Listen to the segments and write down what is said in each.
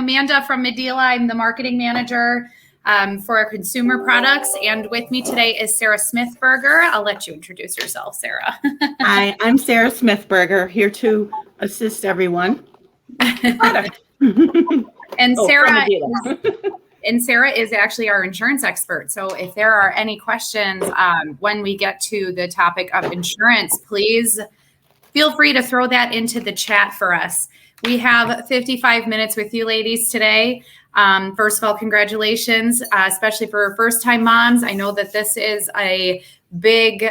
Amanda from Medela. I'm the marketing manager for our consumer products. And with me today is Sarah Smithberger. I'll let you introduce yourself, Sarah. Hi, I'm Sarah Smithberger, here to assist everyone. And Sarah is actually our insurance expert. So if there are any questions when we get to the topic of insurance, please feel free to throw that into the chat for us. We have 55 minutes with you ladies today. First of all, congratulations, especially for first-time moms. I know that this is a big,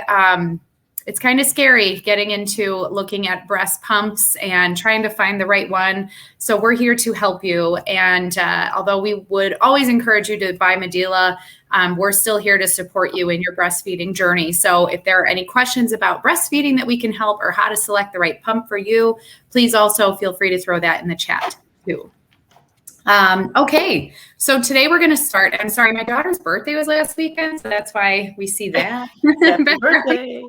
it's kind of scary getting into looking at breast pumps and trying to find the right one. So we're here to help you. And although we would always encourage you to buy Medela, we're still here to support you in your breastfeeding journey. So if there are any questions about breastfeeding that we can help or how to select the right pump for you, please also feel free to throw that in the chat too. Okay, so today we're going to start. I'm sorry, my daughter's birthday was last weekend, so that's why we see that. Happy birthday.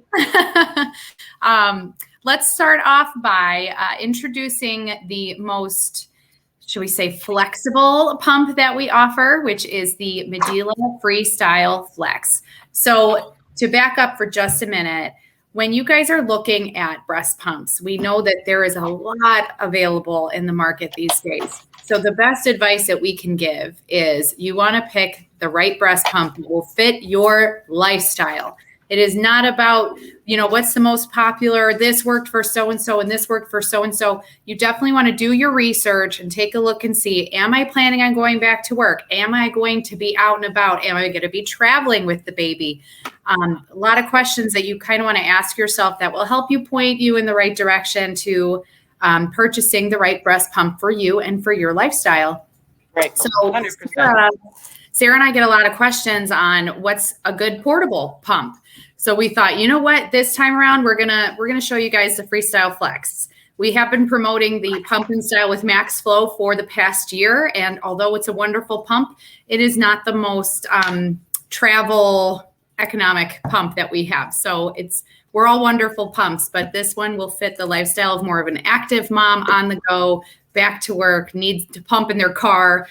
Let's start off by introducing the most, should we say, flexible pump that we offer, which is the Medela Freestyle Flex. So to back up for just a minute, when you guys are looking at breast pumps, we know that there is a lot available in the market these days. So the best advice that we can give is you want to pick the right breast pump that will fit your lifestyle. It is not about, what's the most popular, this worked for so-and-so and this worked for so-and-so. You definitely want to do your research and take a look and see, am I planning on going back to work? Am I going to be out and about? Am I going to be traveling with the baby? A lot of questions that you kind of want to ask yourself that will help you point you in the right direction to purchasing the right breast pump for you and for your lifestyle. Right. So 100%. Sarah and I get a lot of questions on what's a good portable pump. So we thought, you know what, this time around, we're gonna show you guys the Freestyle Flex. We have been promoting the pump and style with Max Flow for the past year. And although it's a wonderful pump, it is not the most travel economic pump that we have. So we're all wonderful pumps, but this one will fit the lifestyle of more of an active mom on the go, back to work, needs to pump in their car,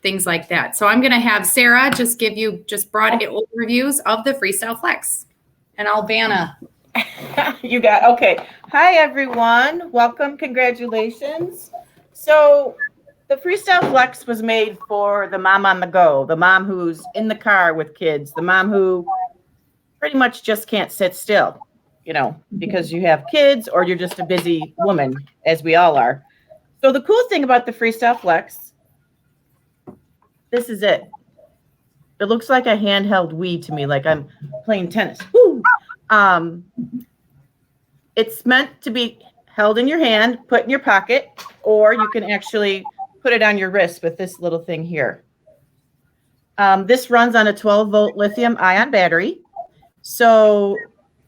things like that. So I'm going to have Sarah just give you broad overviews of the Freestyle Flex. And Albana. You got, okay. Hi, everyone. Welcome. Congratulations. So the Freestyle Flex was made for the mom on the go, the mom who's in the car with kids, the mom who pretty much just can't sit still, because you have kids or you're just a busy woman, as we all are. So the cool thing about the Freestyle Flex, this is it. It looks like a handheld Wii to me, like I'm playing tennis. Woo! It's meant to be held in your hand, put in your pocket, or you can actually put it on your wrist with this little thing here. This runs on a 12-volt lithium-ion battery. So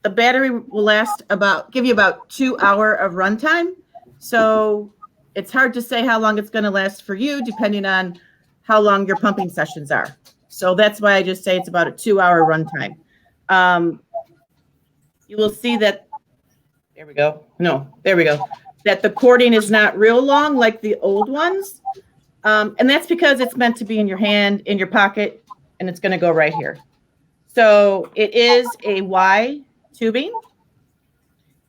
the battery will give you about 2 hours of runtime. So it's hard to say how long it's going to last for you, depending on how long your pumping sessions are. So that's why I just say it's about a 2-hour runtime. You will see that, there we go. That the cording is not real long like the old ones. And that's because it's meant to be in your hand, in your pocket, and it's going to go right here. So it is a Y tubing.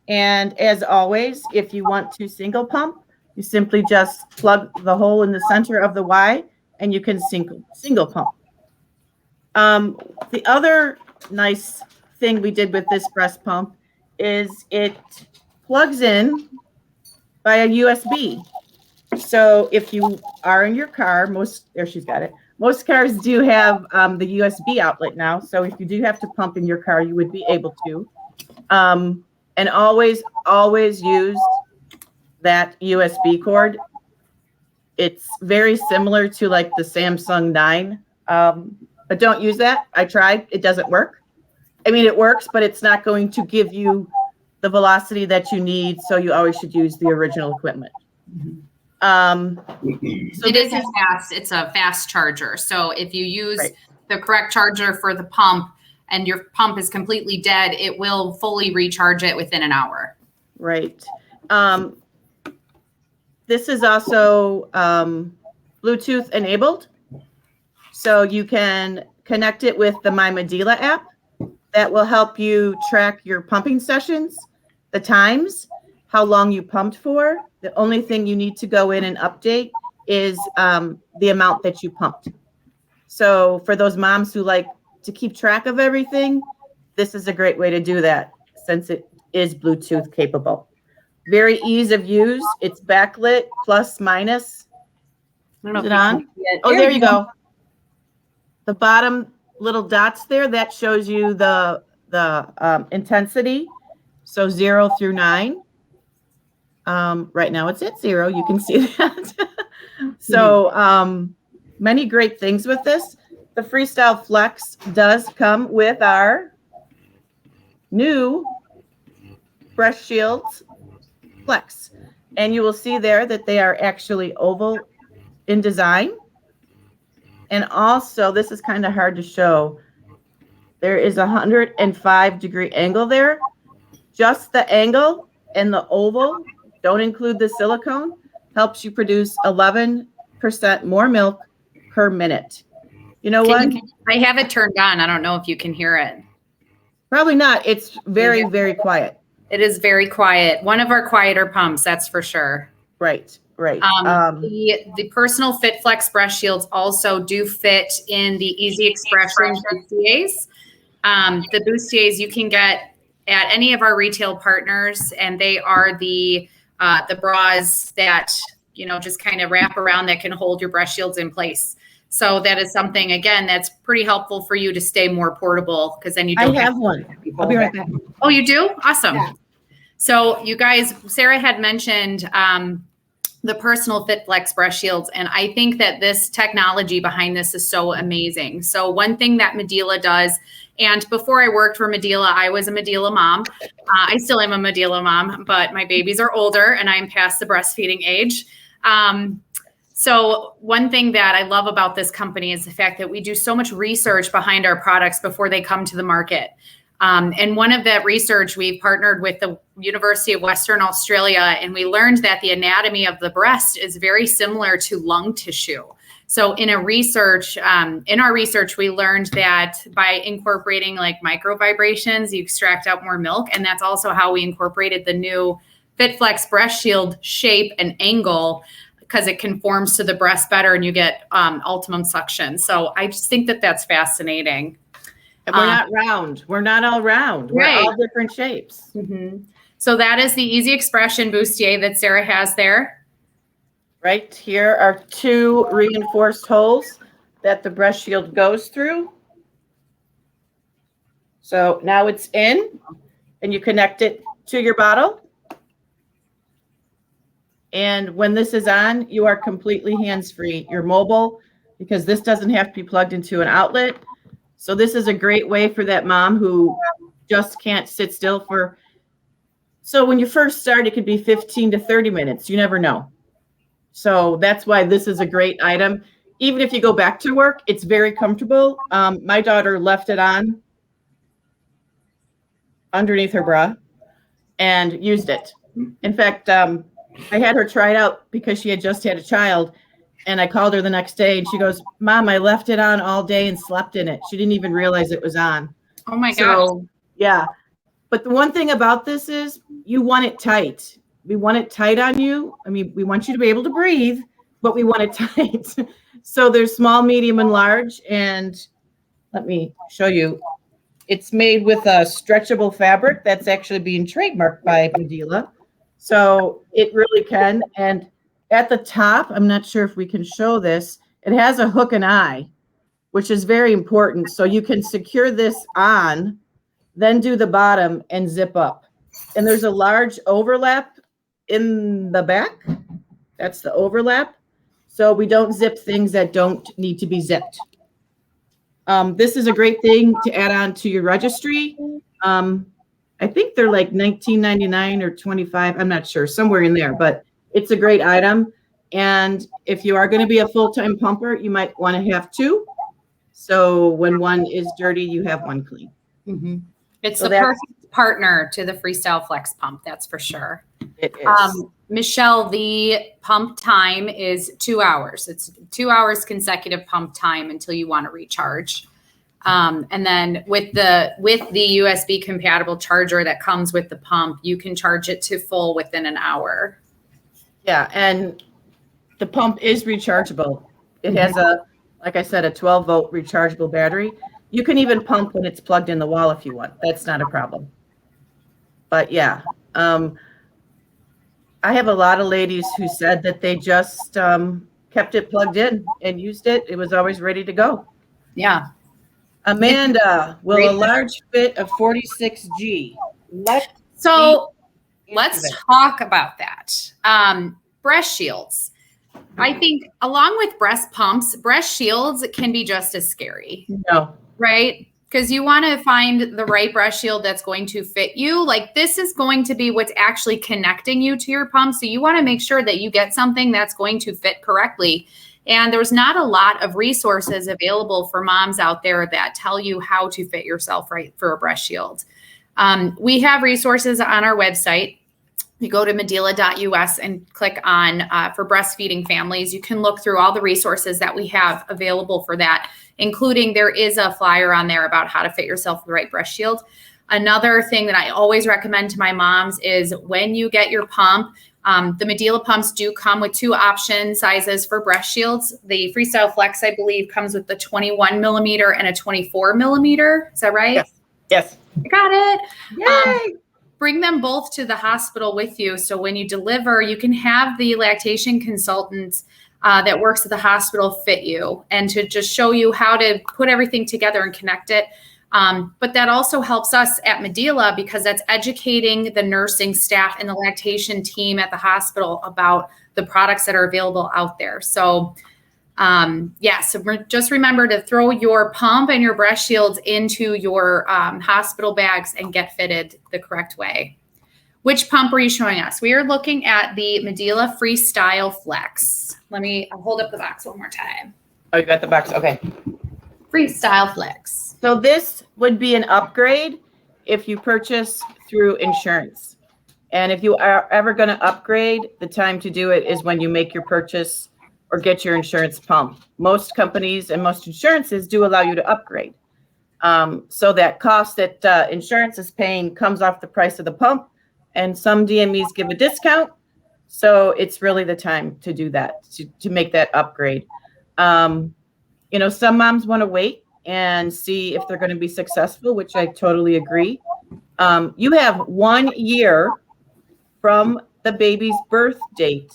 And as always, if you want to single pump, you simply just plug the hole in the center of the Y and you can single pump. The other nice thing we did with this breast pump is it plugs in by a USB. So if you are in your car, there she's got it. Most cars do have the USB outlet now. So if you do have to pump in your car, you would be able to. And always use that USB cord. It's very similar to like the Samsung 9. But don't use that. I tried. It doesn't work. I mean, it works, but it's not going to give you the velocity that you need. So you always should use the original equipment. It's a fast charger. So if you use the correct charger for the pump and your pump is completely dead, it will fully recharge it within an hour. Right. This is also Bluetooth enabled. So you can connect it with the My Medela app. That will help you track your pumping sessions, the times, how long you pumped for. The only thing you need to go in and update is the amount that you pumped. So for those moms who like to keep track of everything, this is a great way to do that since it is Bluetooth capable. Very ease of use. It's backlit, plus, minus. Is it on? Oh, there you go. The bottom little dots there, that shows you the intensity. So 0 through 9. Right now it's at 0. You can see that. So many great things with this. The Freestyle Flex does come with our new Breast Shields Flex. And you will see there that they are actually oval in design. And also, this is kind of hard to show. There is a 105-degree angle there. Just the angle and the oval, don't include the silicone, helps you produce 11% more milk per minute. You know what? I have it turned on. I don't know if you can hear it. Probably not. It's very, very quiet. It is very quiet. One of our quieter pumps, that's for sure. Right. Right. The Personal Fit Flex breast shields also do fit in the Easy Expression bustiers. The bustiers you can get at any of our retail partners, and they are the bras that just kind of wrap around that can hold your breast shields in place. So that is something, again, that's pretty helpful for you to stay more portable, because then you don't have one. I'll be right back. Oh, you do? Awesome. Yeah. So you guys, Sarah had mentioned the Personal Fit Flex breast shields, and I think that this technology behind this is so amazing. So one thing that Medela does, and before I worked for Medela, I was a Medela mom. I still am a Medela mom, but my babies are older and I'm past the breastfeeding age. So one thing that I love about this company is the fact that we do so much research behind our products before they come to the market. And one of that research, we partnered with the University of Western Australia, and we learned that the anatomy of the breast is very similar to lung tissue. So in our research, we learned that by incorporating like micro vibrations, you extract out more milk. And that's also how we incorporated the new FitFlex breast shield shape and angle, because it conforms to the breast better and you get optimum suction. So I just think that that's fascinating. And we're not round. We're not all round. We're all different shapes. Mm-hmm. So that is the Easy Expression bustier that Sarah has there. Right here are 2 reinforced holes that the breast shield goes through. So now it's in, and you connect it to your bottle. And when this is on, you are completely hands-free. You're mobile, because this doesn't have to be plugged into an outlet. So this is a great way for that mom who just can't sit still for. So when you first start, it could be 15 to 30 minutes. You never know. So that's why this is a great item. Even if you go back to work, it's very comfortable. My daughter left it on underneath her bra and used it. In fact, I had her try it out because she had just had a child. And I called her the next day and she goes, "Mom, I left it on all day and slept in it." She didn't even realize it was on. Oh my gosh. Yeah. But the one thing about this is you want it tight. We want it tight on you. I mean, we want you to be able to breathe, but we want it tight. So there's small, medium, and large. And let me show you. It's made with a stretchable fabric that's actually being trademarked by Medela. So it really can. And at the top, I'm not sure if we can show this, it has a hook and eye, which is very important. So you can secure this on, then do the bottom and zip up. And there's a large overlap in the back. That's the overlap. So we don't zip things that don't need to be zipped. This is a great thing to add on to your registry. I think they're like $19.99 or $25. I'm not sure, somewhere in there, but it's a great item. And if you are going to be a full-time pumper, you might want to have 2. So when one is dirty, you have one clean. It's the perfect partner to the Freestyle Flex pump, that's for sure. It is. Michelle, the pump time is 2 hours. It's 2 hours consecutive pump time until you want to recharge. And then with the USB compatible charger that comes with the pump, you can charge it to full within an hour. Yeah, and the pump is rechargeable. It has like I said, a 12-volt rechargeable battery. You can even pump when it's plugged in the wall if you want. That's not a problem. But yeah, I have a lot of ladies who said that they just kept it plugged in and used it. It was always ready to go. Yeah. Amanda, will a large fit of 46G? Let's talk about that. Breast shields. I think along with breast pumps, breast shields can be just as scary. No. Right? Because you want to find the right breast shield that's going to fit you. Like this is going to be what's actually connecting you to your pump. So you want to make sure that you get something that's going to fit correctly. And there's not a lot of resources available for moms out there that tell you how to fit yourself right for a breast shield. We have resources on our website. You go to medela.us and click on for breastfeeding families. You can look through all the resources that we have available for that, including there is a flyer on there about how to fit yourself the right breast shield. Another thing that I always recommend to my moms is when you get your pump, the Medela pumps do come with 2 option sizes for breast shields. The Freestyle Flex, I believe, comes with the 21 millimeter and a 24 millimeter. Is that right? Yes. I got it. Yay! Bring them both to the hospital with you. So when you deliver, you can have the lactation consultants that works at the hospital fit you and to just show you how to put everything together and connect it. But that also helps us at Medela because that's educating the nursing staff and the lactation team at the hospital about the products that are available out there. So so just remember to throw your pump and your breast shields into your hospital bags and get fitted the correct way. Which pump are you showing us? We are looking at the Medela Freestyle Flex. I'll hold up the box one more time. Oh, you got the box. Okay. Freestyle Flex. So this would be an upgrade if you purchase through insurance. And if you are ever going to upgrade, the time to do it is when you make your purchase or get your insurance pump. Most companies and most insurances do allow you to upgrade. So that cost that insurance is paying comes off the price of the pump, and some DMEs give a discount. So it's really the time to do that, to make that upgrade. Some moms want to wait and see if they're going to be successful, which I totally agree. You have 1 year from the baby's birth date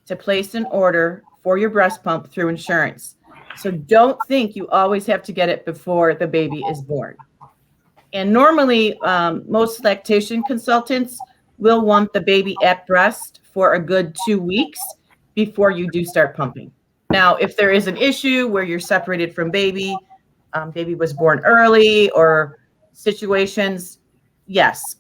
to place an order for your breast pump through insurance. So don't think you always have to get it before the baby is born. And normally, most lactation consultants will want the baby at breast for a good 2 weeks before you do start pumping. Now, if there is an issue where you're separated from baby, baby was born early or situations, yes.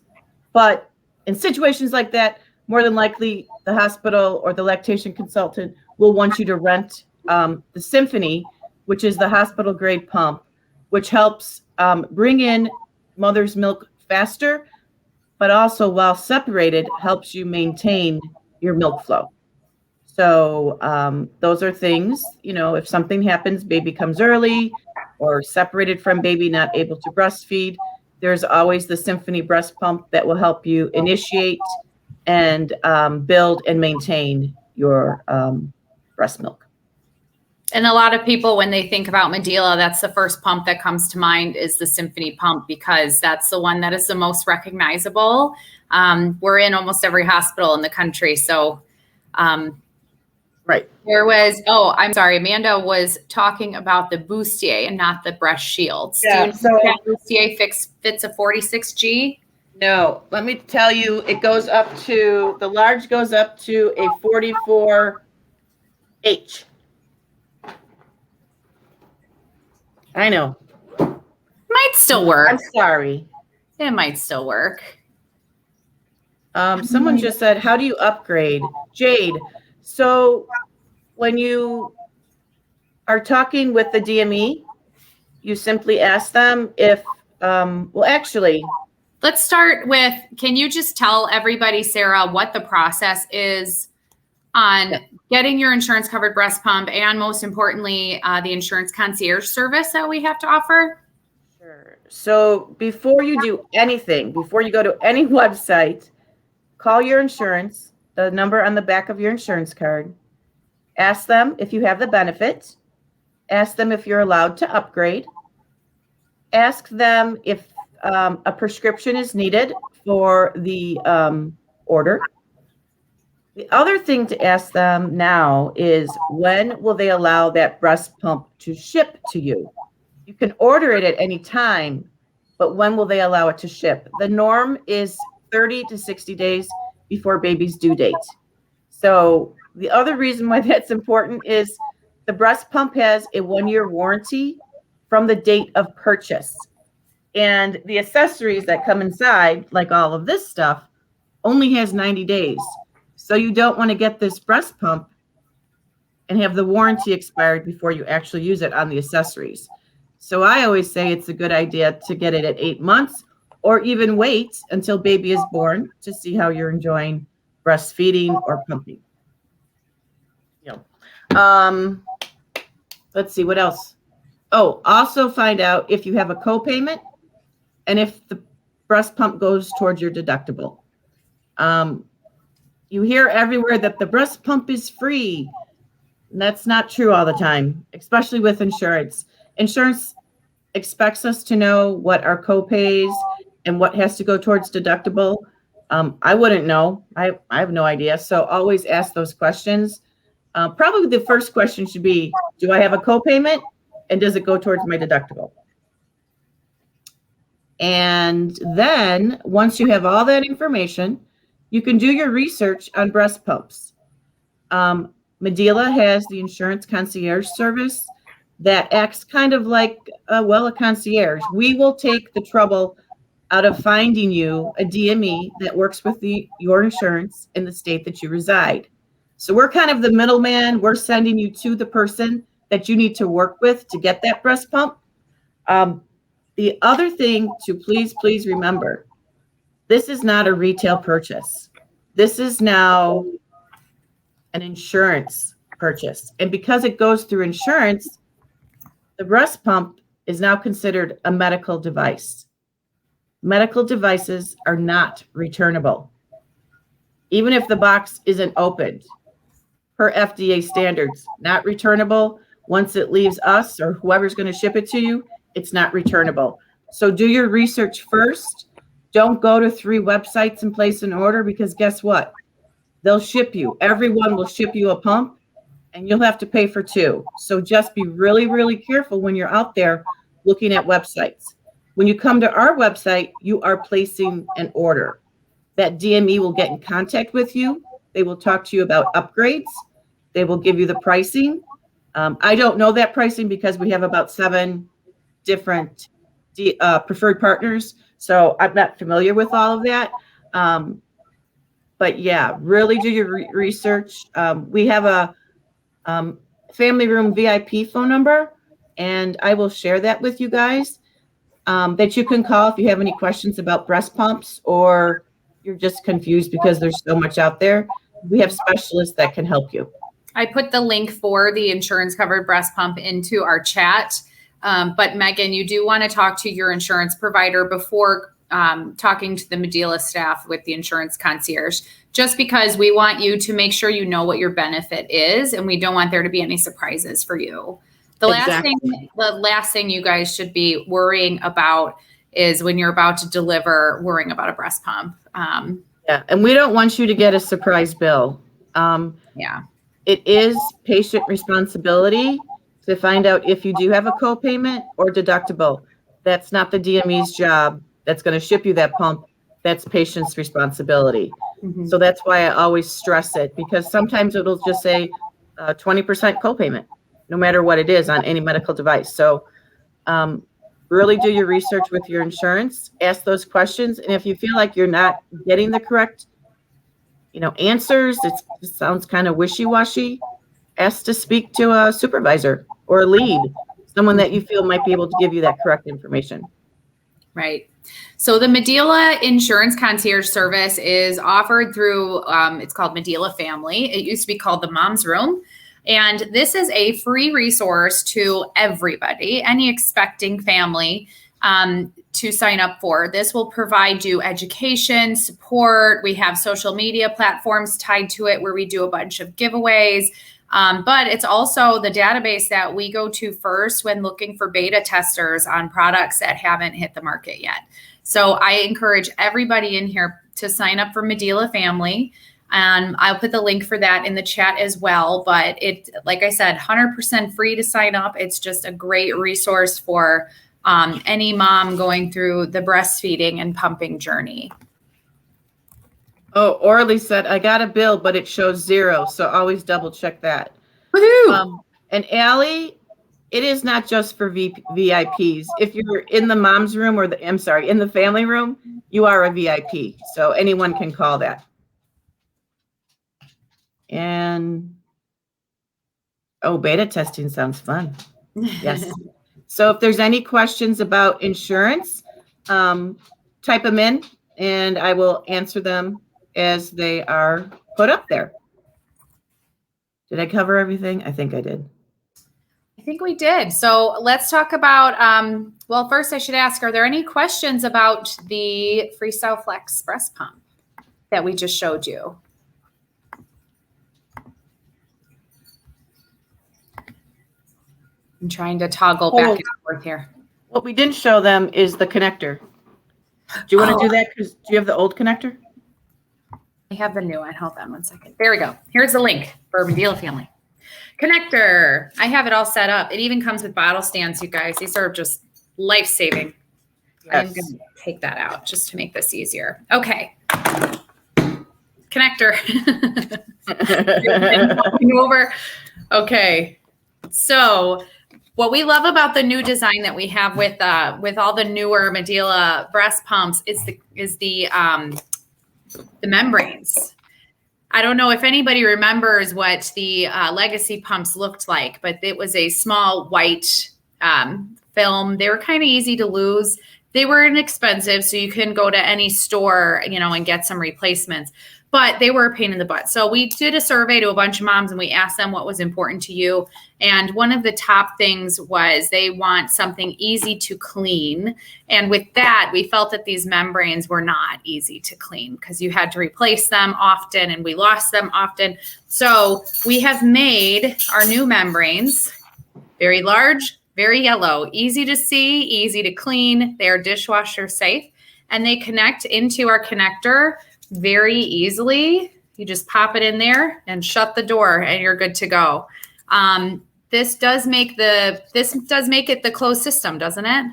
But in situations like that, more than likely the hospital or the lactation consultant will want you to rent the Symphony, which is the hospital grade pump, which helps bring in mother's milk faster, but also while separated, helps you maintain your milk flow. So those are things, if something happens, baby comes early or separated from baby, not able to breastfeed, there's always the Symphony breast pump that will help you initiate and build and maintain your breast milk. And a lot of people, when they think about Medela, that's the first pump that comes to mind is the Symphony pump because that's the one that is the most recognizable. We're in almost every hospital in the country. So right. Amanda was talking about the bustier and not the breast shields. Yeah, so that bustier fits a 46G? No, let me tell you, the large goes up to a 44H. I know. Might still work. I'm sorry. It might still work. Someone just said, how do you upgrade? Jade, so when you are talking with the DME, you simply ask them if, Let's start with, can you just tell everybody, Sarah, what the process is on getting your insurance covered breast pump, and most importantly, the insurance concierge service that we have to offer? Sure. So before you do anything, before you go to any website, call your insurance, the number on the back of your insurance card. Ask them if you have the benefit. Ask them if you're allowed to upgrade. Ask them if a prescription is needed for the order. The other thing to ask them now is, when will they allow that breast pump to ship to you? You can order it at any time, but when will they allow it to ship? The norm is 30 to 60 days before baby's due date. So the other reason why that's important is the breast pump has a 1-year warranty from the date of purchase. And the accessories that come inside, like all of this stuff, only has 90 days. So you don't want to get this breast pump and have the warranty expired before you actually use it on the accessories. So I always say it's a good idea to get it at 8 months, or even wait until baby is born to see how you're enjoying breastfeeding or pumping. Let's see, what else? Oh, also find out if you have a co-payment and if the breast pump goes towards your deductible. You hear everywhere that the breast pump is free. That's not true all the time, especially with insurance. Insurance expects us to know what our co-pays and what has to go towards deductible. I wouldn't know. I have no idea. So always ask those questions. Probably the first question should be, do I have a co-payment, and does it go towards my deductible? And then once you have all that information, you can do your research on breast pumps. Medela has the insurance concierge service that acts kind of like a concierge. We will take the trouble out of finding you a DME that works with your insurance in the state that you reside. So we're kind of the middleman. We're sending you to the person that you need to work with to get that breast pump. The other thing to please remember, this is not a retail purchase. This is now an insurance purchase. And because it goes through insurance, the breast pump is now considered a medical device. Medical devices are not returnable. Even if the box isn't opened, per FDA standards, not returnable. Once it leaves us or whoever's going to ship it to you, it's not returnable. So do your research first. Don't go to 3 websites and place an order, because guess what? They'll ship you. Everyone will ship you a pump, and you'll have to pay for 2. So just be really careful when you're out there looking at websites. When you come to our website, you are placing an order. That DME will get in contact with you. They will talk to you about upgrades. They will give you the pricing. I don't know that pricing because we have about 7 different preferred partners. So I'm not familiar with all of that. But yeah, really do your research. We have a family room VIP phone number, and I will share that with you guys, that you can call if you have any questions about breast pumps, or you're just confused because there's so much out there. We have specialists that can help you. I put the link for the insurance covered breast pump into our chat. But Megan, you do want to talk to your insurance provider before talking to the Medela staff with the insurance concierge, just because we want you to make sure you know what your benefit is, and we don't want there to be any surprises for you. The last thing you guys should be worrying about is when you're about to deliver, worrying about a breast pump. Yeah, and we don't want you to get a surprise bill. It is patient responsibility to find out if you do have a co-payment or deductible. That's not the DME's job. That's going to ship you that pump. That's patient's responsibility. Mm-hmm. So that's why I always stress it, because sometimes it'll just say 20% co-payment, no matter what it is on any medical device. So really do your research with your insurance, ask those questions. And if you feel like you're not getting the correct, answers, it sounds kind of wishy-washy, ask to speak to a supervisor or a lead, someone that you feel might be able to give you that correct information. Right. So the Medela Insurance Concierge Service is offered through, it's called Medela Family. It used to be called the Mom's Room. And this is a free resource to everybody, any expecting family, to sign up for. This will provide you education, support. We have social media platforms tied to it where we do a bunch of giveaways. But it's also the database that we go to first when looking for beta testers on products that haven't hit the market yet. So I encourage everybody in here to sign up for Medela Family. And I'll put the link for that in the chat as well. But it, like I said, 100% free to sign up. It's just a great resource for any mom going through the breastfeeding and pumping journey. Oh, Orly said, I got a bill, but it shows 0. So always double check that. Woohoo! And Allie, it is not just for VIPs. If you're in the mom's room or in the family room, you are a VIP. So anyone can call that. And, oh, beta testing sounds fun. Yes. So if there's any questions about insurance, type them in and I will answer them as they are put up there. Did I cover everything? I think I did. I think we did. So let's talk about, well, first I should ask, are there any questions about the Freestyle Flex breast pump that we just showed you? I'm trying to toggle back and forth here. What we didn't show them is the connector. Do you want to do that? Because do you have the old connector? I have the new one. Hold on one second. There we go. Here's the link for Medela Family. Connector. I have it all set up. It even comes with bottle stands, you guys. These are just life-saving. Yes. I'm going to take that out just to make this easier. Okay. Connector. Over. Okay. So what we love about the new design that we have with all the newer Medela breast pumps is the membranes. I don't know if anybody remembers what the legacy pumps looked like, but it was a small white film. They were kind of easy to lose. They were inexpensive, so you can go to any store, and get some replacements. But they were a pain in the butt. So we did a survey to a bunch of moms and we asked them what was important to you. And one of the top things was they want something easy to clean. And with that, we felt that these membranes were not easy to clean because you had to replace them often and we lost them often. So we have made our new membranes very large, very yellow, easy to see, easy to clean. They are dishwasher safe and they connect into our connector very easily. You just pop it in there and shut the door and you're good to go. This does make it the closed system, doesn't it?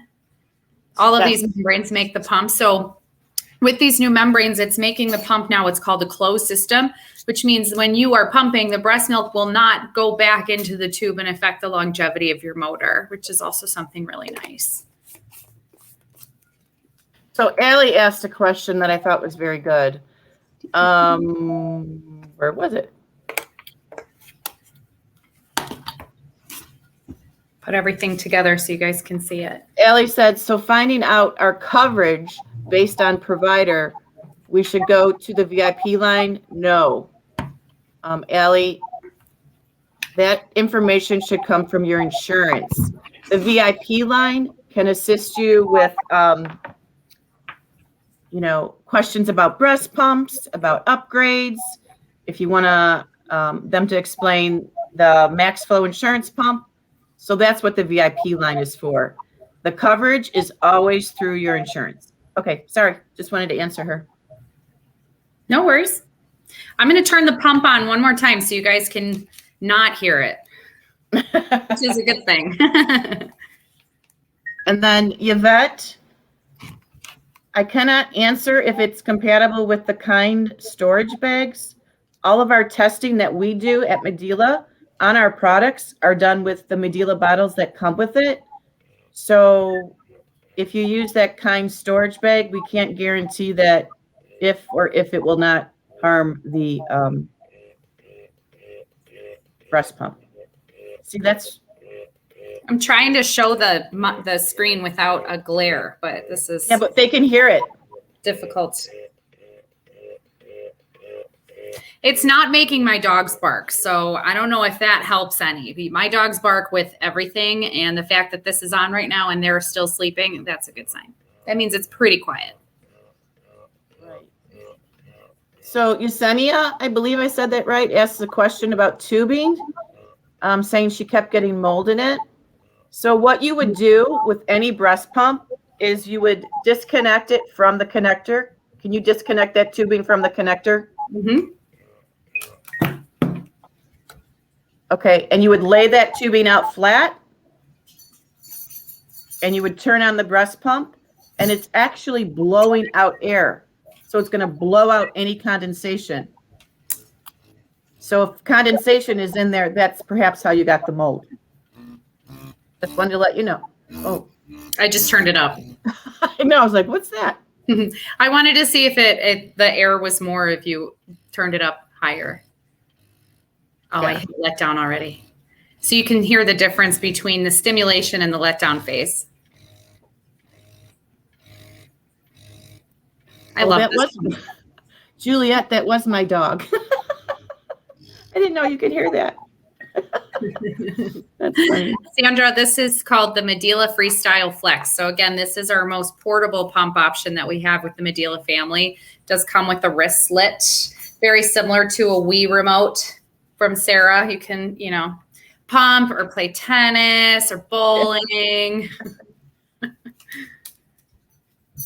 All of these membranes make the pump. So with these new membranes, it's making the pump now what's called a closed system, which means when you are pumping, the breast milk will not go back into the tube and affect the longevity of your motor, which is also something really nice. So Allie asked a question that I thought was very good. Where was it? Put everything together so you guys can see it. Allie said, so finding out our coverage based on provider, we should go to the VIP line? No. Allie, that information should come from your insurance. The VIP line can assist you with questions about breast pumps, about upgrades. If you want them to explain the max flow insurance pump. So that's what the VIP line is for. The coverage is always through your insurance. Okay, sorry. Just wanted to answer her. No worries. I'm going to turn the pump on one more time so you guys can not hear it, which is a good thing. And then Yvette, I cannot answer if it's compatible with the kind storage bags. All of our testing that we do at Medela on our products are done with the Medela bottles that come with it. So if you use that kind storage bag, we can't guarantee that if it will not harm the breast pump. See, that's I'm trying to show the screen without a glare, but this is but they can hear it. difficult. It's not making my dogs bark, so I don't know if that helps any. My dogs bark with everything, and the fact that this is on right now and they're still sleeping, that's a good sign. That means it's pretty quiet. Right. So Yesenia, I believe I said that right, asked the question about tubing, saying she kept getting mold in it. So what you would do with any breast pump is you would disconnect it from the connector. Can you disconnect that tubing from the connector? Mm-hmm. Okay, and you would lay that tubing out flat, and you would turn on the breast pump, and it's actually blowing out air. So it's going to blow out any condensation. So if condensation is in there, that's perhaps how you got the mold. Just wanted to let you know. Oh, I just turned it up. I know. I was like, what's that? I wanted to see if the air was more if you turned it up higher. Oh, yeah. I hit let down already. So you can hear the difference between the stimulation and the letdown phase. I love this. Juliet, that was my dog. I didn't know you could hear that. That's funny. Sandra, this is called the Medela Freestyle Flex. So again, this is our most portable pump option that we have with the Medela family. It does come with a wrist slit, very similar to a Wii remote from Sarah. You can, pump or play tennis or bowling.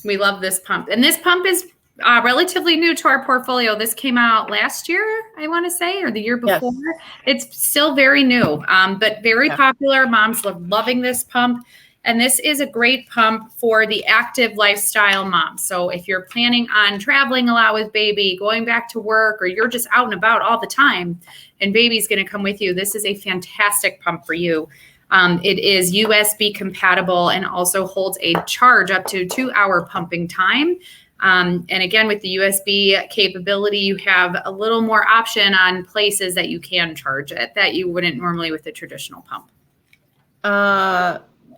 We love this pump. And this pump is relatively new to our portfolio. This came out last year, I want to say, or the year before. Yes. It's still very new, but very popular. Moms love loving this pump. And this is a great pump for the active lifestyle mom. So if you're planning on traveling a lot with baby, going back to work, or you're just out and about all the time and baby's going to come with you, this is a fantastic pump for you. It is USB compatible and also holds a charge up to 2-hour pumping time. And again, with the USB capability, you have a little more option on places that you can charge it that you wouldn't normally with a traditional pump.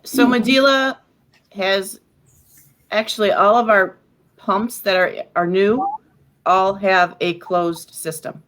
So Medela has actually all of our pumps that are new all have a closed system.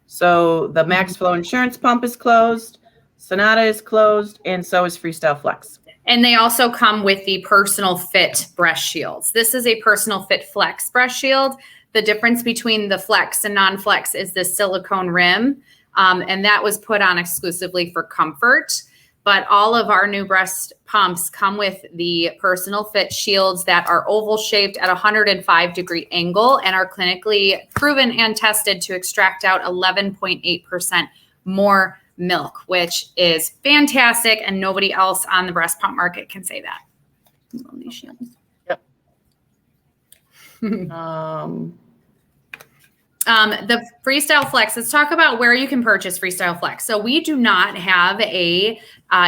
So the Max Flow Insurance pump is closed, Sonata is closed, and so is Freestyle Flex. And they also come with the Personal Fit breast shields. This is a Personal Fit Flex breast shield. The difference between the Flex and non-Flex is the silicone rim, and that was put on exclusively for comfort. But all of our new breast pumps come with the Personal Fit shields that are oval shaped at a 105-degree angle and are clinically proven and tested to extract out 11.8% more milk, which is fantastic, and nobody else on the breast pump market can say that. Love these shields. Yep. The Freestyle Flex, let's talk about where you can purchase Freestyle Flex. So we do not have a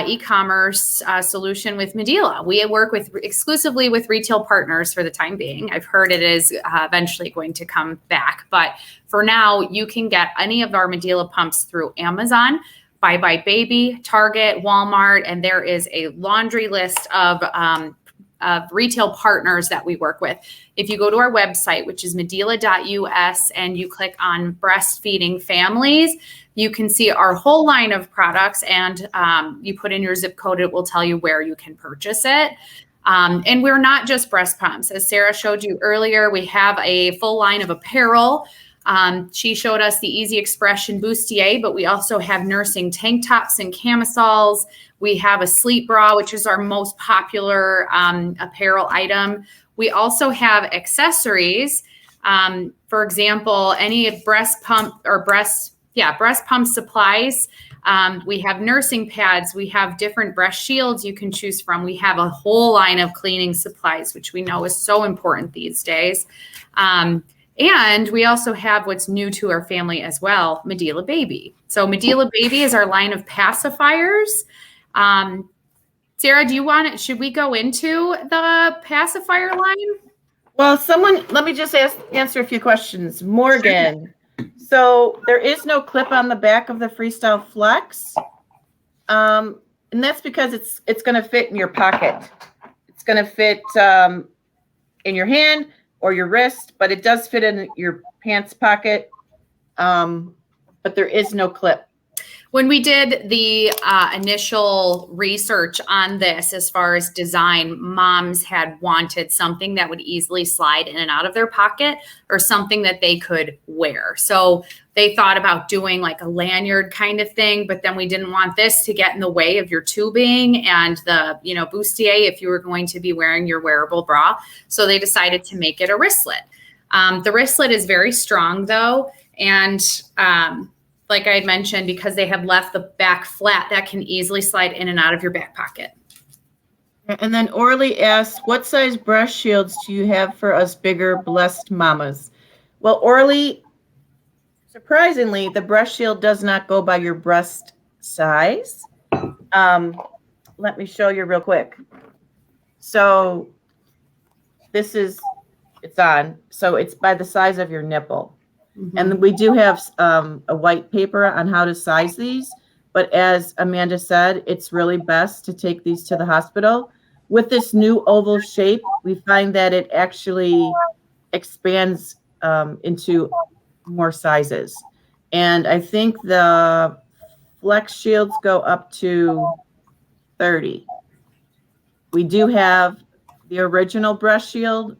e-commerce solution with Medela. We work exclusively with retail partners for the time being. I've heard it is eventually going to come back, but for now, you can get any of our Medela pumps through Amazon, Bye Bye Baby, Target, Walmart, and there is a laundry list of retail partners that we work with. If you go to our website, which is medela.us, and you click on breastfeeding families, you can see our whole line of products, and you put in your zip code, it will tell you where you can purchase it. And we're not just breast pumps. As Sarah showed you earlier, we have a full line of apparel. She showed us the Easy Expression Bustier, but we also have nursing tank tops and camisoles. We have a sleep bra, which is our most popular apparel item. We also have accessories. For example, any breast pump or breast pump supplies. We have nursing pads. We have different breast shields you can choose from. We have a whole line of cleaning supplies, which we know is so important these days. And we also have what's new to our family as well, Medela Baby. So Medela Baby is our line of pacifiers. Sarah, should we go into the pacifier line? Well, let me just answer a few questions. Morgan, so there is no clip on the back of the Freestyle Flex. And that's because it's going to fit in your pocket. It's going to fit in your hand or your wrist, but it does fit in your pants pocket. But there is no clip. When we did the initial research on this, as far as design, moms had wanted something that would easily slide in and out of their pocket or something that they could wear. So they thought about doing like a lanyard kind of thing, but then we didn't want this to get in the way of your tubing and the, bustier if you were going to be wearing your wearable bra. So they decided to make it a wristlet. The wristlet is very strong though. And like I had mentioned, because they have left the back flat, that can easily slide in and out of your back pocket. And then Orly asks, what size breast shields do you have for us bigger blessed mamas? Well, Orly, surprisingly, the breast shield does not go by your breast size. Let me show you real quick. So it's on. So it's by the size of your nipple. And we do have a white paper on how to size these. But as Amanda said, it's really best to take these to the hospital. With this new oval shape, we find that it actually expands into more sizes. And I think the Flex shields go up to 30. We do have the original breast shield,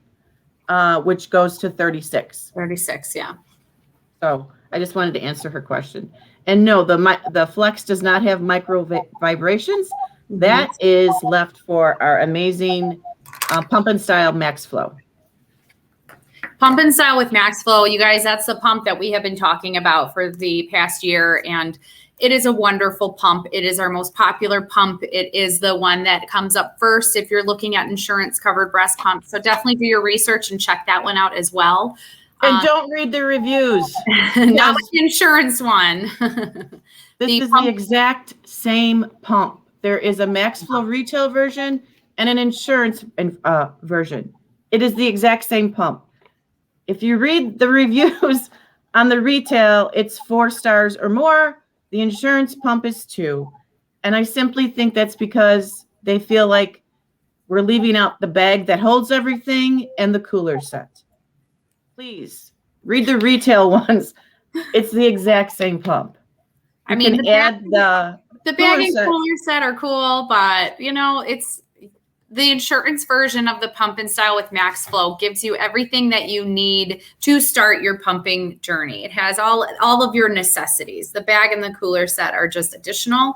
which goes to 36. 36, yeah. So I just wanted to answer her question. And no, the Flex does not have micro vibrations. That is left for our amazing Pump and Style Max Flow. Pump and Style with Max Flow, you guys, that's the pump that we have been talking about for the past year. And it is a wonderful pump. It is our most popular pump. It is the one that comes up first if you're looking at insurance covered breast pumps. So definitely do your research and check that one out as well. And don't read the reviews. Not with the insurance one. This is the exact same pump. There is a Max Flow retail version and an insurance version. It is the exact same pump. If you read the reviews on the retail, it's 4 stars or more. The insurance pump is 2. And I simply think that's because they feel like we're leaving out the bag that holds everything and the cooler set. Please read the retail ones. It's the exact same pump. You can add the bag and cooler set are cool, but it's the insurance version of the Pump and Style with Max Flow gives you everything that you need to start your pumping journey. It has all of your necessities. The bag and the cooler set are just additional.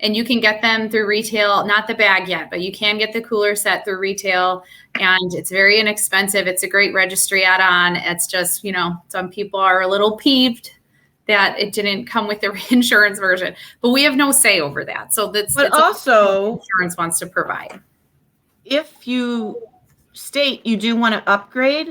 And you can get them through retail, not the bag yet, but you can get the cooler set through retail, and it's very inexpensive. It's a great registry add-on. It's just, some people are a little peeved that it didn't come with the insurance version, but we have no say over that. So that's also insurance wants to provide. If you state you do want to upgrade,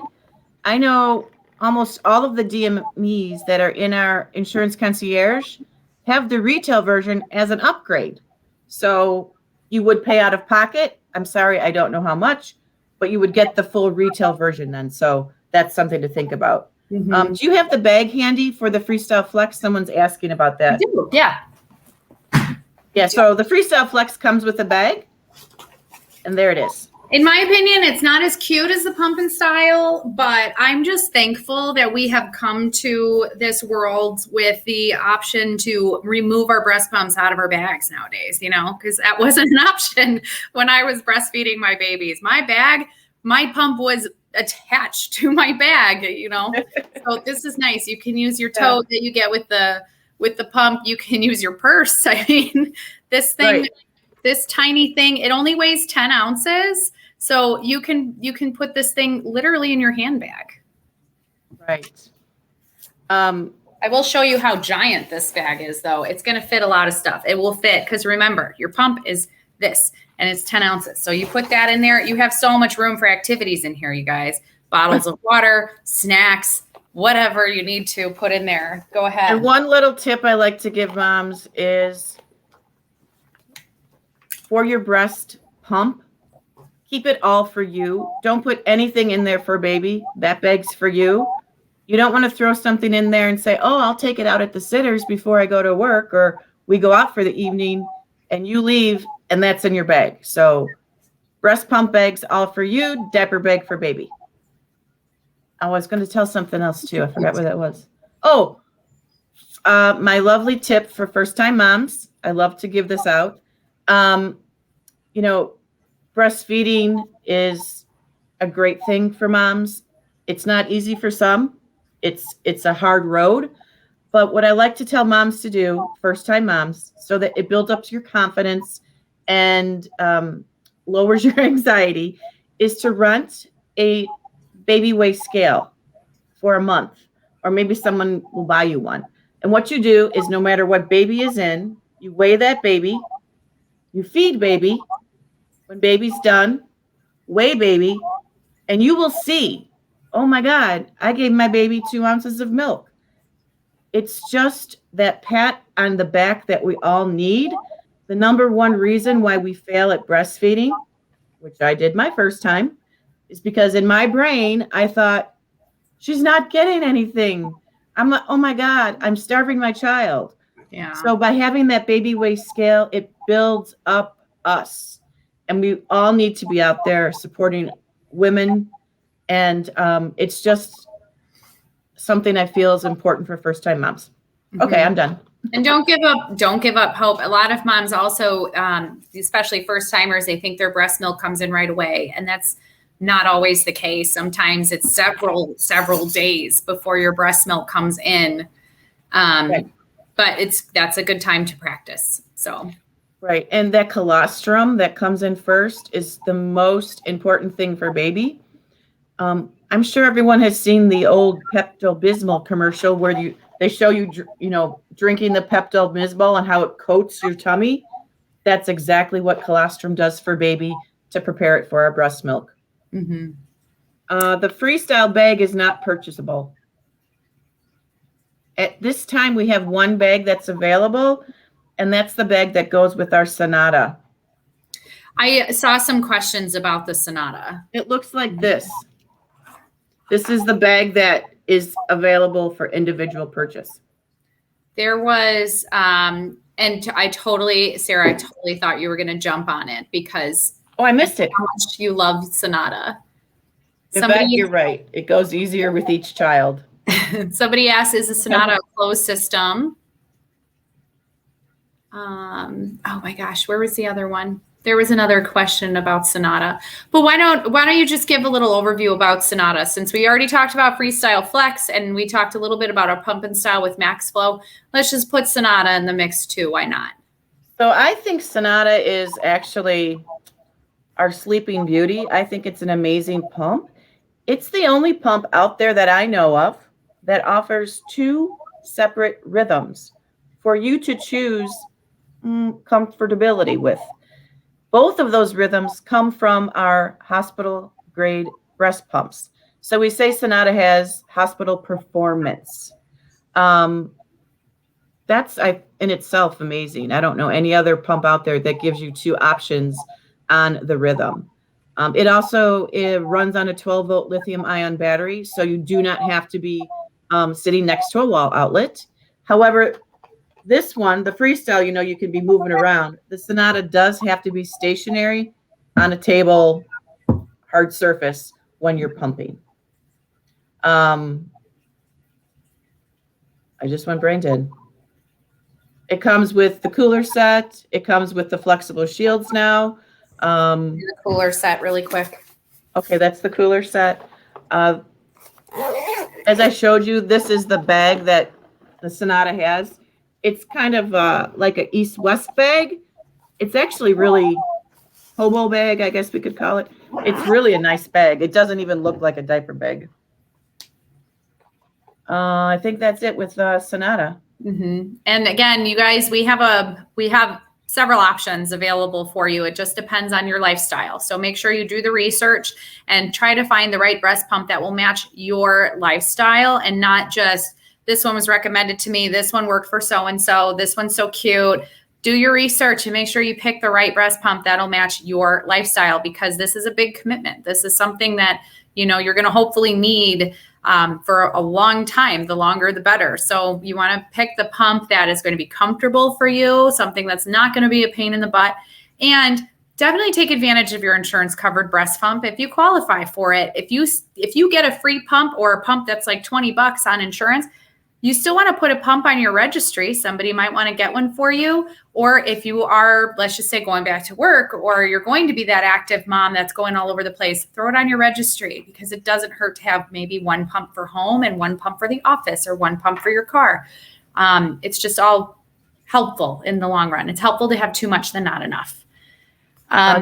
I know almost all of the DMEs that are in our insurance concierge have the retail version as an upgrade. So you would pay out of pocket. I'm sorry, I don't know how much, but you would get the full retail version then. So that's something to think about. Do you have the bag handy for the Freestyle Flex? Someone's asking about that. I do, yeah. Yeah, so the Freestyle Flex comes with a bag, and there it is. In my opinion, it's not as cute as the Pump and Style, but I'm just thankful that we have come to this world with the option to remove our breast pumps out of our bags nowadays, because that wasn't an option when I was breastfeeding my babies. My pump was attached to my bag, So this is nice. You can use your tote that you get with the pump. You can use your purse. I mean, this thing, this tiny thing, it only weighs 10 ounces. So you can put this thing literally in your handbag. Right. I will show you how giant this bag is, though. It's going to fit a lot of stuff. It will fit because remember, your pump is this, and it's 10 ounces. So you put that in there. You have so much room for activities in here, you guys. Bottles of water, snacks, whatever you need to put in there. Go ahead. And one little tip I like to give moms is for your breast pump, keep it all for you. Don't put anything in there for baby. That bag's for you. You don't want to throw something in there and say, oh, I'll take it out at the sitters before I go to work or we go out for the evening. and you leave, and that's in your bag. So breast pump bags all for you, diaper bag for baby. I was going to tell something else too. I forgot what that was. Oh, my lovely tip for first-time moms. I love to give this out. You know, breastfeeding is a great thing for moms. It's not easy for some. It's a hard road. But what I like to tell moms to do, first-time moms, so that it builds up your confidence and lowers your anxiety, is to rent a baby weight scale for a month, or maybe someone will buy you one. And what you do is no matter what baby is in, you weigh that baby, you feed baby. When baby's done, weigh baby, and you will see, oh my God, I gave my baby 2 ounces of milk. It's just that pat on the back that we all need. The number one reason why we fail at breastfeeding, which I did my first time, is because in my brain, I thought, she's not getting anything. I'm like, oh my God, I'm starving my child. Yeah. So by having that baby weight scale, it builds up us. And we all need to be out there supporting women. And it's just something I feel is important for first-time moms. Okay, I'm done. And don't give up hope. A lot of moms also, especially first timers, they think their breast milk comes in right away. And that's not always the case. Sometimes it's several days before your breast milk comes in. Right. But that's a good time to practice. So. Right. And that colostrum that comes in first is the most important thing for baby. I'm sure everyone has seen the old Pepto-Bismol commercial where they show you, drinking the Pepto-Bismol and how it coats your tummy. That's exactly what colostrum does for baby to prepare it for our breast milk. Mm-hmm. The Freestyle bag is not purchasable. At this time, we have one bag that's available, and that's the bag that goes with our Sonata. I saw some questions about the Sonata. It looks like this. This is the bag that is available for individual purchase. There was, Sarah, I totally thought you were going to jump on it because I missed it. How much you love Sonata. You're right. It goes easier with each child. Somebody asked, is the Sonata a closed system? Oh my gosh, where was the other one? There was another question about Sonata, but why don't you just give a little overview about Sonata, since we already talked about Freestyle Flex and we talked a little bit about our pump and style with Max Flow. Let's just put Sonata in the mix too. Why not? So I think Sonata is actually our sleeping beauty. I think it's an amazing pump. It's the only pump out there that I know of that offers 2 separate rhythms for you to choose comfortability with. Both of those rhythms come from our hospital grade breast pumps. So we say Sonata has hospital performance. That's in itself amazing. I don't know any other pump out there that gives you 2 options on the rhythm. It runs on a 12-volt lithium-ion battery, so you do not have to be sitting next to a wall outlet. However, this one, the Freestyle, you can be moving around. The Sonata does have to be stationary on a table, hard surface when you're pumping. I just went brain dead. It comes with the cooler set. It comes with the flexible shields now. The cooler set really quick. Okay, that's the cooler set. As I showed you, this is the bag that the Sonata has. It's kind of like an east-west bag. It's actually really hobo bag, I guess we could call it. It's really a nice bag. It doesn't even look like a diaper bag. I think that's it with Sonata. Mm-hmm. And again, you guys, we have several options available for you. It just depends on your lifestyle. So make sure you do the research and try to find the right breast pump that will match your lifestyle, and not just, this one was recommended to me, this one worked for so-and-so, this one's so cute. Do your research and make sure you pick the right breast pump that'll match your lifestyle, because this is a big commitment. This is something that, you're going to hopefully need for a long time. The longer, the better. So you want to pick the pump that is going to be comfortable for you, something that's not going to be a pain in the butt, and definitely take advantage of your insurance covered breast pump if you qualify for it. If you get a free pump or a pump that's like $20 on insurance, you still want to put a pump on your registry. Somebody might want to get one for you. Or if you are, let's just say, going back to work, or you're going to be that active mom that's going all over the place, throw it on your registry, because it doesn't hurt to have maybe one pump for home and one pump for the office or one pump for your car. It's just all helpful in the long run. It's helpful to have too much than not enough.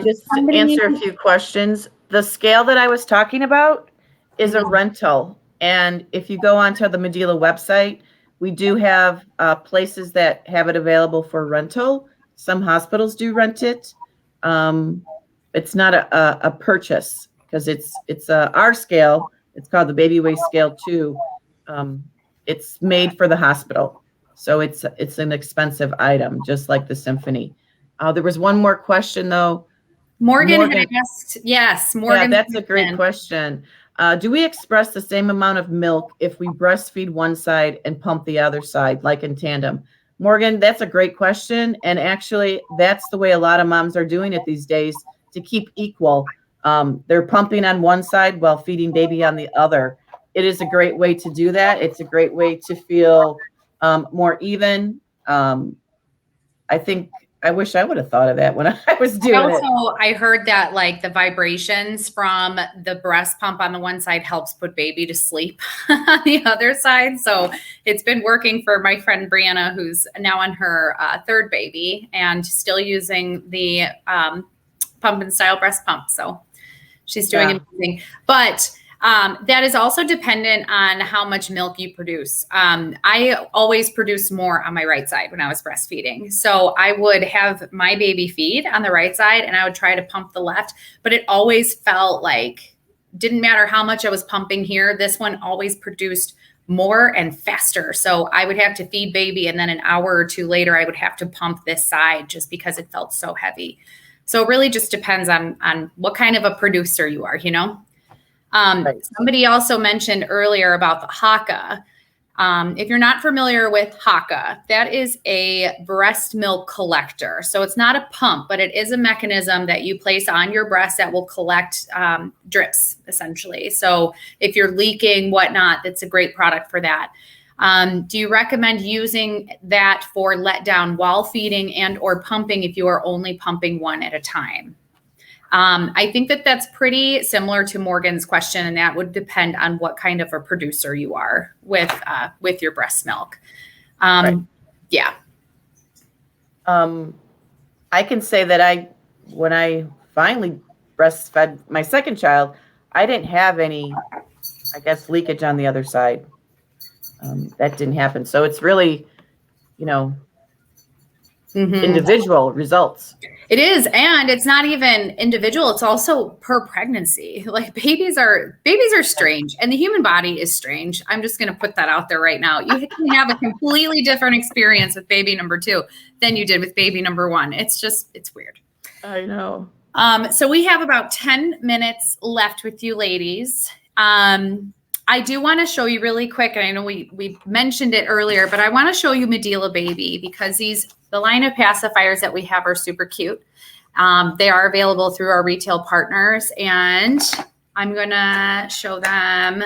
Just to answer a few questions. The scale that I was talking about is a rental. And if you go onto the Medela website, we do have places that have it available for rental. Some hospitals do rent it. It's not a purchase, because it's our scale. It's called the baby weight scale 2. It's made for the hospital. So it's an expensive item, just like the Symphony. There was one more question, though. Morgan had asked, yes, Morgan. Yeah, that's a great question. Do we express the same amount of milk if we breastfeed one side and pump the other side, like in tandem? Morgan, that's a great question. And actually, that's the way a lot of moms are doing it these days to keep equal. They're pumping on one side while feeding baby on the other. It is a great way to do that. It's a great way to feel more even. I wish I would have thought of that when I was doing it. I heard that like the vibrations from the breast pump on the one side helps put baby to sleep on the other side. So it's been working for my friend Brianna, who's now on her third baby and still using the pump and style breast pump. So she's doing amazing. But that is also dependent on how much milk you produce. I always produced more on my right side when I was breastfeeding. So I would have my baby feed on the right side and I would try to pump the left, but it always felt like, didn't matter how much I was pumping here, this one always produced more and faster. So I would have to feed baby, and then an hour or two later, I would have to pump this side just because it felt so heavy. So it really just depends on what kind of a producer you are, you know? Right. Somebody also mentioned earlier about the Haka. If you're not familiar with Haka, that is a breast milk collector. So it's not a pump, but it is a mechanism that you place on your breast that will collect drips, essentially. So if you're leaking, whatnot, that's a great product for that. Do you recommend using that for letdown while feeding and or pumping if you are only pumping one at a time? I think that that's pretty similar to Morgan's question, and that would depend on what kind of a producer you are with your breast milk. Right. Yeah. I can say that when I finally breastfed my second child, I didn't have any, I guess, leakage on the other side. That didn't happen. So it's really, individual results. It is, and it's not even individual. It's also per pregnancy. Like babies are strange, and the human body is strange. I'm just going to put that out there right now. You can have a completely different experience with baby number 2 than you did with baby number 1. It's weird. I know. So we have about 10 minutes left with you ladies. I do want to show you really quick, and I know we mentioned it earlier, but I want to show you Medela Baby because the line of pacifiers that we have are super cute. They are available through our retail partners, and I'm going to show them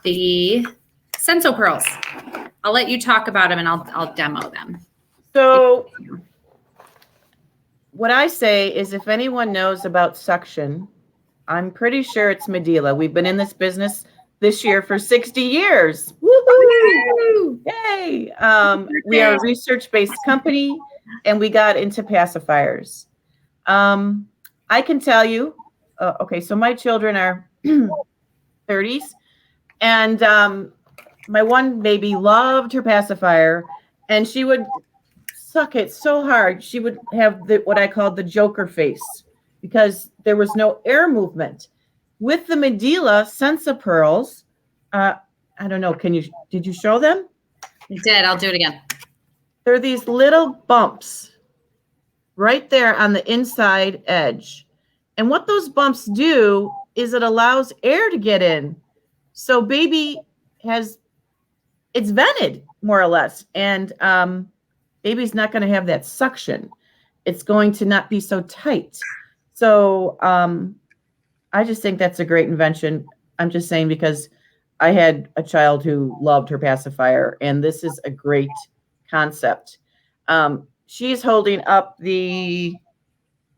the Senso Pearls. I'll let you talk about them, and I'll demo them. So what I say is if anyone knows about suction, I'm pretty sure it's Medela. We've been in this business this year for 60 years. Woohoo! Yay! We are a research-based company, and we got into pacifiers. I can tell you, so my children are 30s, and my one baby loved her pacifier, and she would suck it so hard. She would have what I call the Joker face because there was no air movement. With the Medela Sensa Pearls, I don't know, did you show them? I did. I'll do it again. They're these little bumps right there on the inside edge. And what those bumps do is it allows air to get in. So baby it's vented more or less. And baby's not going to have that suction. It's going to not be so tight. So I just think that's a great invention. I'm just saying because I had a child who loved her pacifier, and this is a great concept. She's holding up the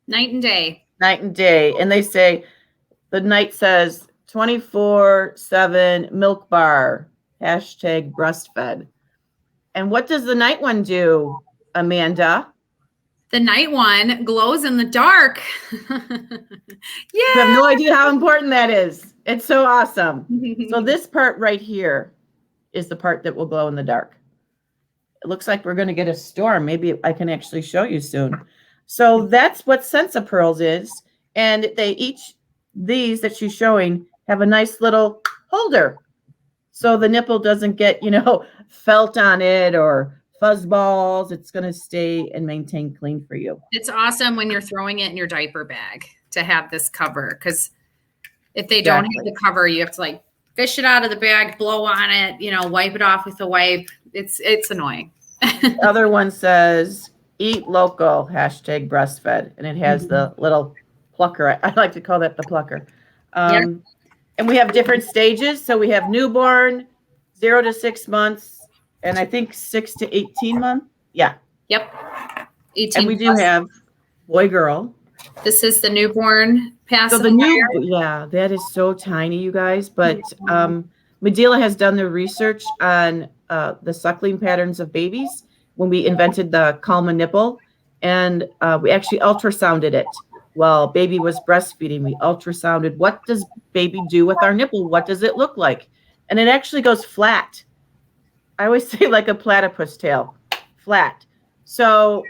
Night and day. Night and day, and they say the night says 24/7 milk bar, #breastfed. And what does the night one do, Amanda? The night one glows in the dark. You have no idea how important that is. It's so awesome. So this part right here is the part that will glow in the dark. It looks like we're going to get a storm. Maybe I can actually show you soon. So that's what Sensa Pearls is. And these that she's showing have a nice little holder. So the nipple doesn't get, felt on it or fuzz balls. It's going to stay and maintain clean for you. It's awesome when you're throwing it in your diaper bag to have this cover, because if they don't have the cover, you have to fish it out of the bag, blow on it, wipe it off with a wipe. It's annoying. The other one says eat local, #breastfed. And it has the little plucker. I like to call that the plucker. And we have different stages. So we have newborn, 0 to 6 months, and I think 6 to 18 months. Yeah. Yep. 18. And we do have boy, girl. This is the newborn pacifier. So that is so tiny, you guys. But Medela has done the research on the suckling patterns of babies when we invented the Calma nipple. And we actually ultrasounded it while baby was breastfeeding. We ultrasounded what does baby do with our nipple? What does it look like? And it actually goes flat. I always say like a platypus tail, flat. So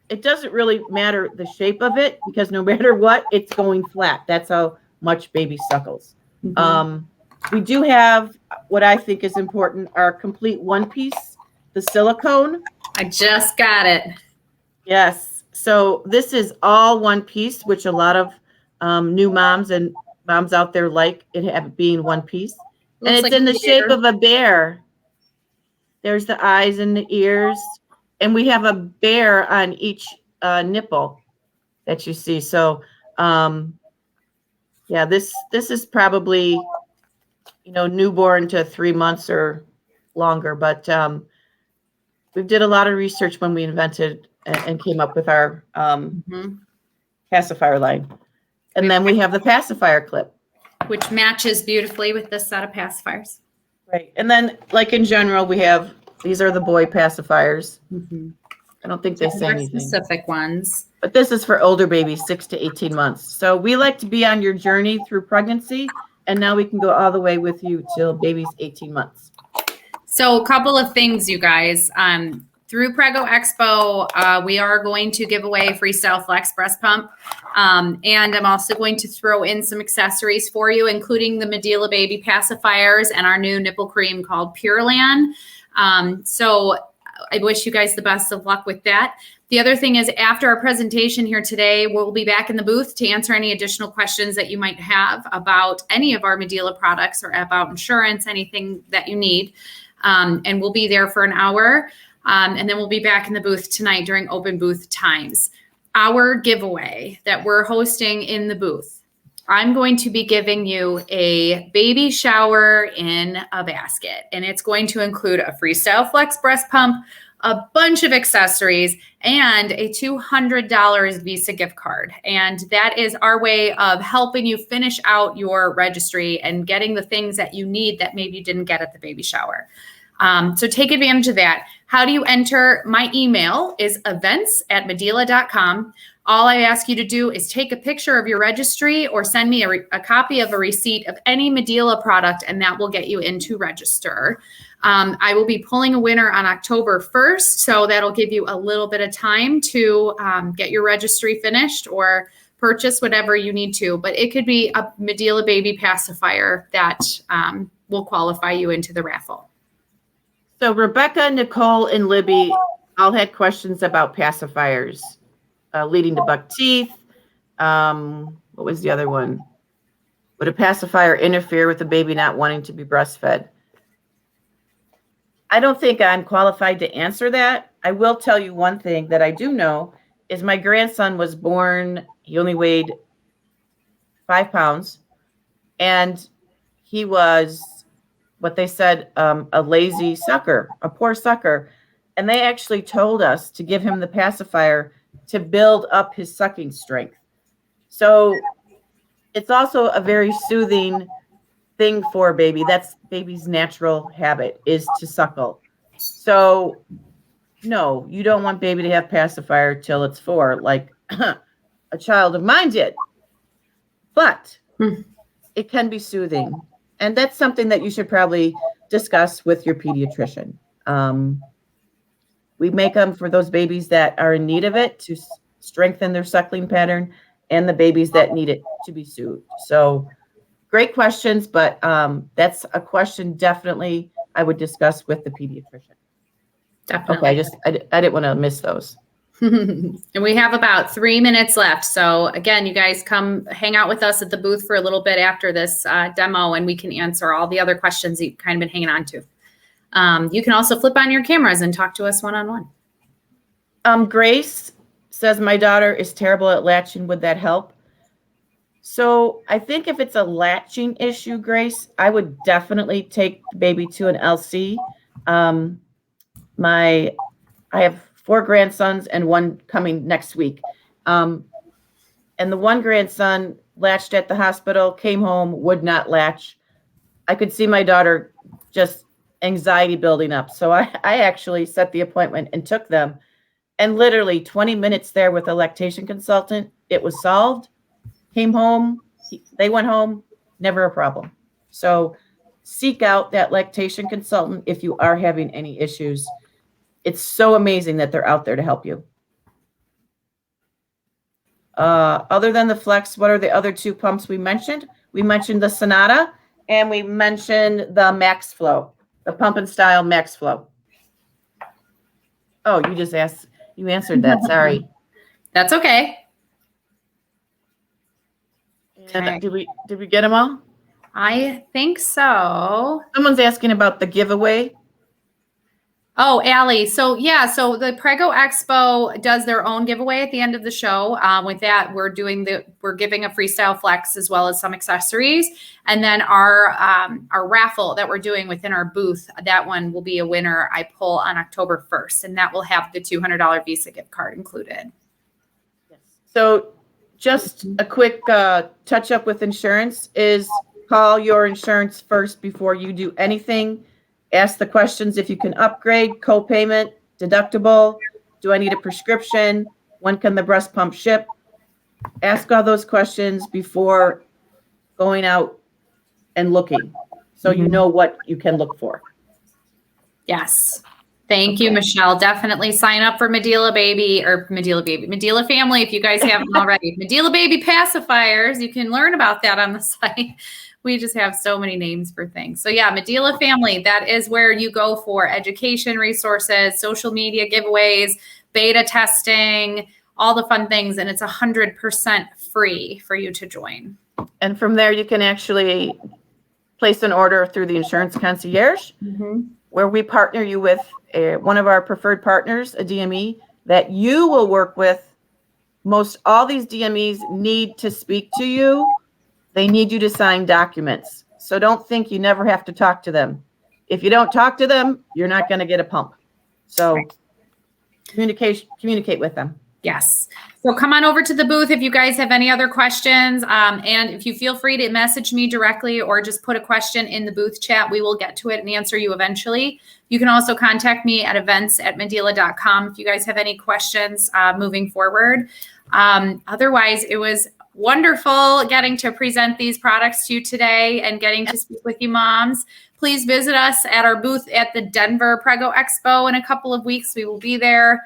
it doesn't really matter the shape of it because no matter what, it's going flat. That's how much baby suckles. We do have what I think is important, our complete one piece, the silicone. I just got it. Yes. So this is all one piece, which a lot of new moms and moms out there like it being one piece. And it's in the shape of a bear. There's the eyes and the ears. And we have a bear on each nipple that you see. So, this is probably, newborn to 3 months or longer. But we did a lot of research when we invented and came up with our pacifier line. And then we have the pacifier clip, which matches beautifully with this set of pacifiers. Right. And then, like in general, these are the boy pacifiers. I don't think they say anything. Specific ones. But this is for older babies, 6 to 18 months. So we like to be on your journey through pregnancy, and now we can go all the way with you till baby's 18 months. So a couple of things, you guys. Through Prego Expo, we are going to give away a Freestyle Flex breast pump. And I'm also going to throw in some accessories for you, including the Medela baby pacifiers and our new nipple cream called Pure Land. So I wish you guys the best of luck with that. The other thing is, after our presentation here today, we'll be back in the booth to answer any additional questions that you might have about any of our Medela products or about insurance, anything that you need. And we'll be there for an hour. And then we'll be back in the booth tonight during open booth times. Our giveaway that we're hosting in the booth, I'm going to be giving you a baby shower in a basket. And it's going to include a Freestyle Flex breast pump, a bunch of accessories, and a $200 Visa gift card. And that is our way of helping you finish out your registry and getting the things that you need that maybe you didn't get at the baby shower. So take advantage of that. How do you enter? My email is events@medela.com. All I ask you to do is take a picture of your registry or send me a copy of a receipt of any Medela product, and that will get you into register. I will be pulling a winner on October 1st, so that'll give you a little bit of time to get your registry finished or purchase whatever you need to. But it could be a Medela baby pacifier that will qualify you into the raffle. So Rebecca, Nicole, and Libby all had questions about pacifiers, leading to buck teeth. What was the other one? Would a pacifier interfere with the baby not wanting to be breastfed? I don't think I'm qualified to answer that. I will tell you one thing that I do know is my grandson was born, he only weighed 5 pounds, and he was what they said, a lazy sucker, a poor sucker. And they actually told us to give him the pacifier to build up his sucking strength. So it's also a very soothing thing for a baby. That's baby's natural habit, is to suckle. So no, you don't want baby to have pacifier till it's 4, like a child of mine did. But it can be soothing. And that's something that you should probably discuss with your pediatrician. We make them for those babies that are in need of it to strengthen their suckling pattern, and the babies that need it to be soothed. So great questions, but that's a question definitely I would discuss with the pediatrician. Definitely. Okay, I didn't want to miss those. And we have about 3 minutes left. So again, you guys come hang out with us at the booth for a little bit after this demo, and we can answer all the other questions you've kind of been hanging on to. You can also flip on your cameras and talk to us one-on-one. Grace says, my daughter is terrible at latching. Would that help? So I think if it's a latching issue, Grace, I would definitely take the baby to an LC. I have 4 grandsons and 1 coming next week. And the one grandson latched at the hospital, came home, would not latch. I could see my daughter just anxiety building up. So I actually set the appointment and took them. And literally 20 minutes there with a lactation consultant, it was solved. Came home, they went home, never a problem. So seek out that lactation consultant if you are having any issues. It's so amazing that they're out there to help you. Other than the Flex, what are the other 2 pumps we mentioned? We mentioned the Sonata, and we mentioned the Max Flow, the Pump and Style Max Flow. Oh, you answered that. Sorry. That's okay. And Okay. did we get them all? I think so. Someone's asking about the giveaway. Oh, Allie. So yeah, so the Prego Expo does their own giveaway at the end of the show. With that, we're giving a Freestyle Flex as well as some accessories. And then our raffle that we're doing within our booth, that one will be a winner I pull on October 1st, and that will have the $200 Visa gift card included. Yes. So just a quick touch up with insurance is call your insurance first before you do anything. Ask the questions if you can upgrade, co-payment, deductible. Do I need a prescription? When can the breast pump ship? Ask all those questions before going out and looking, so you know what you can look for. Yes. Thank you, Michelle. Definitely sign up for Medela Family if you guys haven't already. Medela Baby Pacifiers. You can learn about that on the site. We just have so many names for things. So yeah, Medela Family, that is where you go for education resources, social media giveaways, beta testing, all the fun things. And it's 100% free for you to join. And from there, you can actually place an order through the Insurance Concierge, where we partner you with one of our preferred partners, a DME, that you will work with. Most all these DMEs need to speak to you. They need you to sign documents. So don't think you never have to talk to them. If you don't talk to them, you're not going to get a pump. So communicate with them. Yes. So come on over to the booth if you guys have any other questions. And if you feel free to message me directly or just put a question in the booth chat, we will get to it and answer you eventually. You can also contact me at events@medela.com if you guys have any questions moving forward. Otherwise, it was wonderful getting to present these products to you today and getting to speak with you moms. Please visit us at our booth at the Denver Prego Expo in a couple of weeks. We will be there.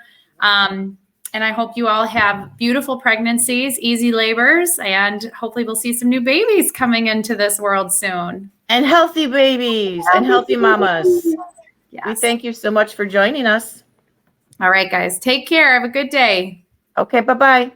And I hope you all have beautiful pregnancies, easy labors, and hopefully we'll see some new babies coming into this world soon. And healthy babies and healthy mamas. Yes. We thank you so much for joining us. All right, guys. Take care. Have a good day. Okay, bye-bye.